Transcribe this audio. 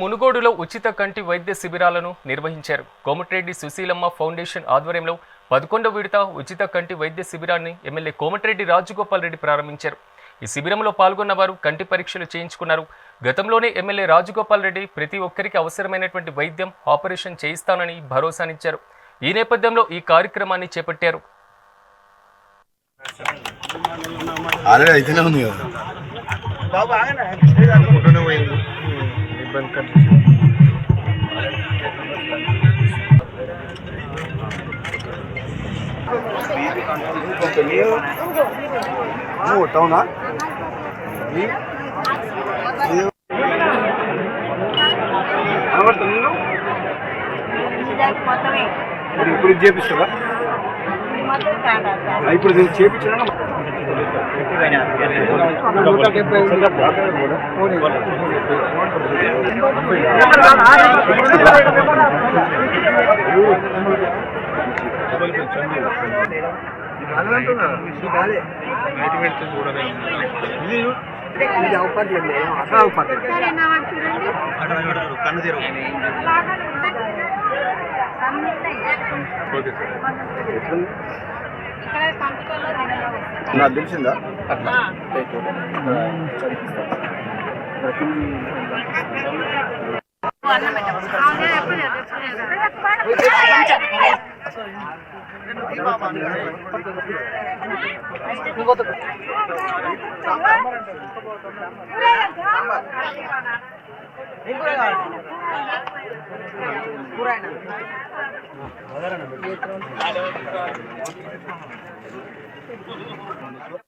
మునుగోడులో ఉచిత కంటి వైద్య శిబిరాలను నిర్వహించారు. కోమటిరెడ్డి సుశీలమ్మ ఫౌండేషన్ ఆధ్వర్యంలో 11వ విడత ఉచిత కంటి వైద్య శిబిరాన్ని ఎమ్మెల్యే కోమటిరెడ్డి రాజగోపాల్ రెడ్డి ప్రారంభించారు. ఈ శిబిరంలో పాల్గొన్న వారు కంటి పరీక్షలు చేయించుకున్నారు. గతంలోనే ఎమ్మెల్యే రాజగోపాల్ రెడ్డి ప్రతి ఒక్కరికి అవసరమైనటువంటి వైద్యం ఆపరేషన్ చేయిస్తానని భరోసానిచ్చారు. ఈ నేపథ్యంలో ఈ కార్యక్రమాన్ని చేపట్టారు. ఇప్పుడు చేపిస్తారా? ఇప్పుడు చేపించా నాకు తెలిసిందా